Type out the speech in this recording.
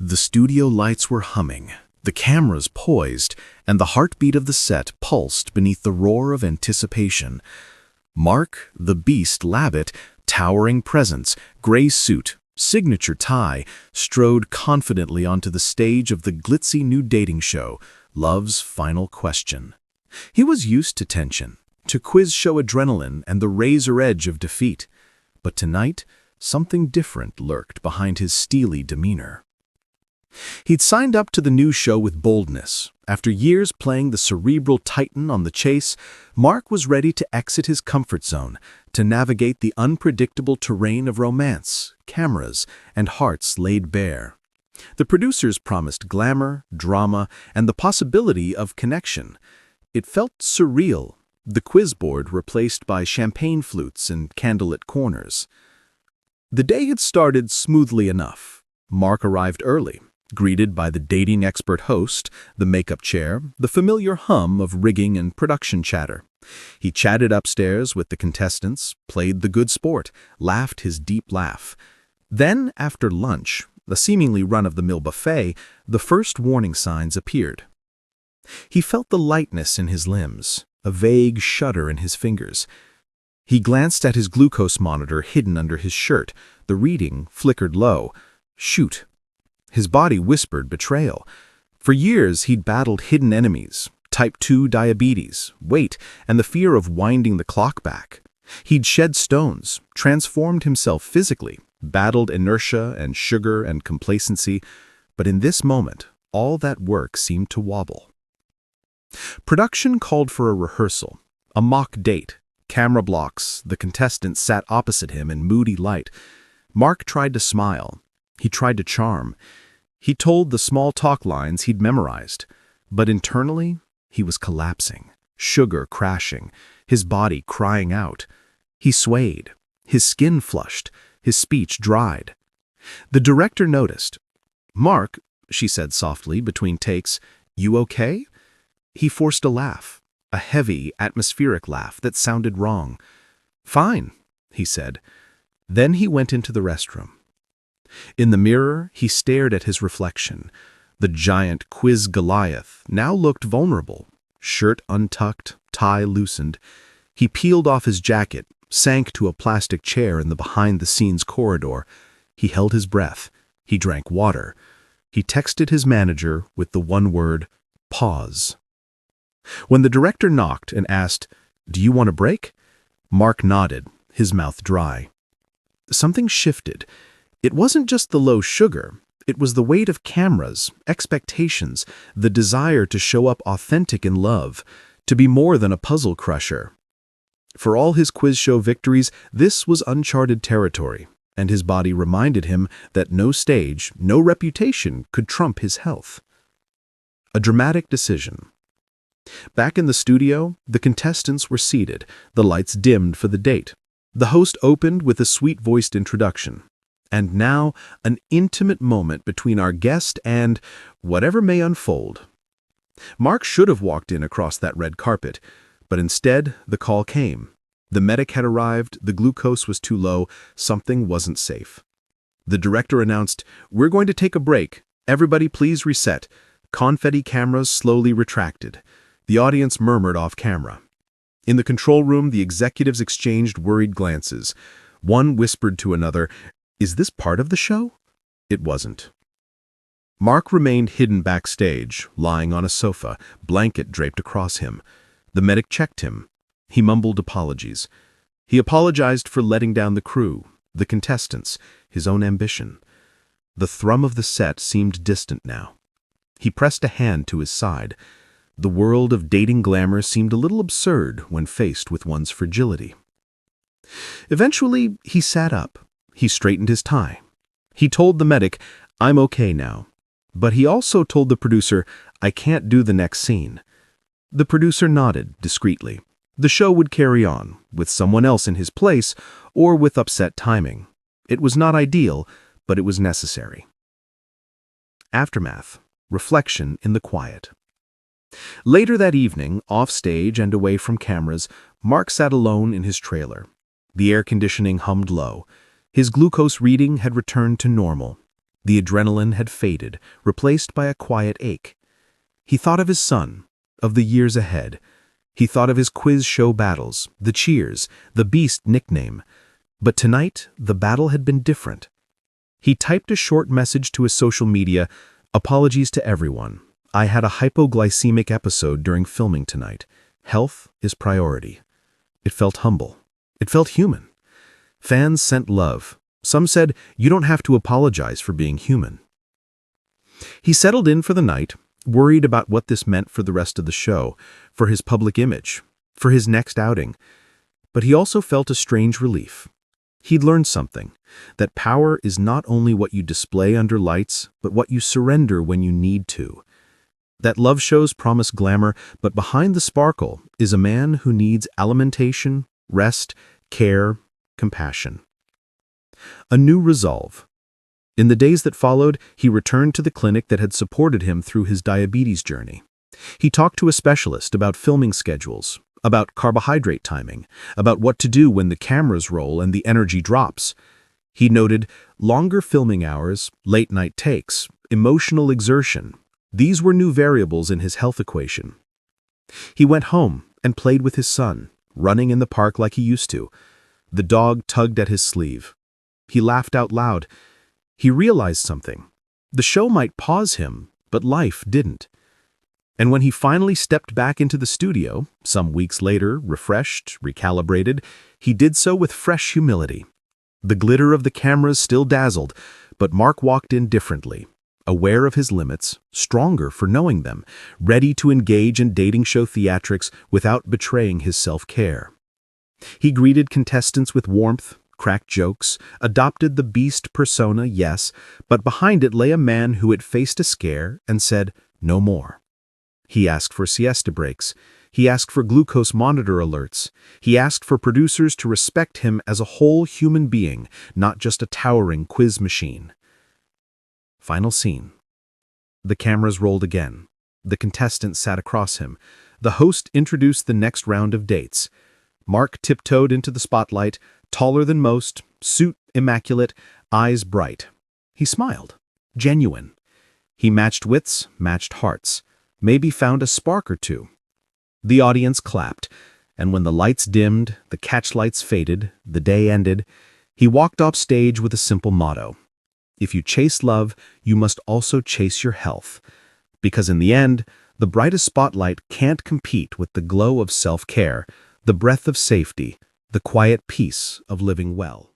The studio lights were humming, the cameras poised, and the heartbeat of the set pulsed beneath the roar of anticipation. Mark, the Beast Labbett, towering presence, gray suit, signature tie, strode confidently onto the stage of the glitzy new dating show, Love's Final Question. He was used to tension, to quiz show adrenaline and the razor edge of defeat. But tonight, something different lurked behind his steely demeanor. He'd signed up to the new show with boldness. After years playing the cerebral titan on the chase, Mark was ready to exit his comfort zone, to navigate the unpredictable terrain of romance, cameras, and hearts laid bare. The producers promised glamour, drama, and the possibility of connection. It felt surreal, the quiz board replaced by champagne flutes and candlelit corners. The day had started smoothly enough. Mark arrived early, greeted by the dating expert host, the makeup chair, the familiar hum of rigging and production chatter. He chatted upstairs with the contestants, played the good sport, laughed his deep laugh. Then, after lunch, a seemingly run-of-the-mill buffet, the first warning signs appeared. He felt the lightness in his limbs, a vague shudder in his fingers. He glanced at his glucose monitor hidden under his shirt. The reading flickered low. Shoot. His body whispered betrayal. For years, he'd battled hidden enemies, type 2 diabetes, weight, and the fear of winding the clock back. He'd shed stones, transformed himself physically, battled inertia and sugar and complacency, but in this moment, all that work seemed to wobble. Production called for a rehearsal, a mock date, camera blocks, the contestant sat opposite him in moody light. Mark tried to smile. He tried to charm. He told the small talk lines he'd memorized, but internally, he was collapsing, sugar crashing, his body crying out. He swayed, his skin flushed, his speech dried. The director noticed. "Mark," she said softly between takes, "you okay?" He forced a laugh, a heavy, atmospheric laugh that sounded wrong. "Fine," he said. Then he went into the restroom. In the mirror, he stared at his reflection. The giant quiz Goliath now looked vulnerable, shirt untucked, tie loosened. He peeled off his jacket, sank to a plastic chair in the behind-the-scenes corridor. He held his breath. He drank water. He texted his manager with the one word, pause. When the director knocked and asked, "Do you want a break?" Mark nodded, his mouth dry. Something shifted. It wasn't just the low sugar. It was the weight of cameras, expectations, the desire to show up authentic in love, to be more than a puzzle crusher. For all his quiz show victories, this was uncharted territory, and his body reminded him that no stage, no reputation could trump his health. A dramatic decision. Back in the studio, the contestants were seated, the lights dimmed for the date. The host opened with a sweet-voiced introduction. And now, an intimate moment between our guest and whatever may unfold. Mark should have walked in across that red carpet, but instead, the call came. The medic had arrived, the glucose was too low, something wasn't safe. The director announced, "We're going to take a break. Everybody please reset." Confetti cameras slowly retracted. The audience murmured off camera. In the control room, the executives exchanged worried glances. One whispered to another, "Is this part of the show?" It wasn't. Mark remained hidden backstage, lying on a sofa, blanket draped across him. The medic checked him. He mumbled apologies. He apologized for letting down the crew, the contestants, his own ambition. The thrum of the set seemed distant now. He pressed a hand to his side. The world of dating glamour seemed a little absurd when faced with one's fragility. Eventually, he sat up. He straightened his tie. He told the medic, "I'm okay now." But he also told the producer, "I can't do the next scene." The producer nodded discreetly. The show would carry on, with someone else in his place, or with upset timing. It was not ideal, but it was necessary. Aftermath. Reflection in the quiet. Later that evening, off stage and away from cameras, Mark sat alone in his trailer. The air conditioning hummed low. His glucose reading had returned to normal. The adrenaline had faded, replaced by a quiet ache. He thought of his son, of the years ahead. He thought of his quiz show battles, the cheers, the Beast nickname. But tonight, the battle had been different. He typed a short message to his social media, "Apologies to everyone. I had a hypoglycemic episode during filming tonight. Health is priority." It felt humble. It felt human. Fans sent love. Some said, "You don't have to apologize for being human." He settled in for the night, worried about what this meant for the rest of the show, for his public image, for his next outing. But he also felt a strange relief. He'd learned something, that power is not only what you display under lights, but what you surrender when you need to. That love shows promise glamour, but behind the sparkle is a man who needs alimentation, rest, care, compassion. A new resolve. In the days that followed, he returned to the clinic that had supported him through his diabetes journey. He talked to a specialist about filming schedules, about carbohydrate timing, about what to do when the cameras roll and the energy drops. He noted longer filming hours, late-night takes, emotional exertion. These were new variables in his health equation. He went home and played with his son, running in the park like he used to. The dog tugged at his sleeve. He laughed out loud. He realized something. The show might pause him, but life didn't. And when he finally stepped back into the studio, some weeks later, refreshed, recalibrated, he did so with fresh humility. The glitter of the cameras still dazzled, but Mark walked in differently, aware of his limits, stronger for knowing them, ready to engage in dating show theatrics without betraying his self-care. He greeted contestants with warmth, cracked jokes, adopted the Beast persona, yes, but behind it lay a man who had faced a scare and said, "No more." He asked for siesta breaks. He asked for glucose monitor alerts. He asked for producers to respect him as a whole human being, not just a towering quiz machine. Final scene. The cameras rolled again. The contestant sat across him. The host introduced the next round of dates. Mark tiptoed into the spotlight, taller than most, suit immaculate, eyes bright. He smiled. Genuine. He matched wits, matched hearts. Maybe found a spark or two. The audience clapped, and when the lights dimmed, the catchlights faded, the day ended, he walked off stage with a simple motto. If you chase love, you must also chase your health. Because in the end, the brightest spotlight can't compete with the glow of self-care, the breath of safety, the quiet peace of living well.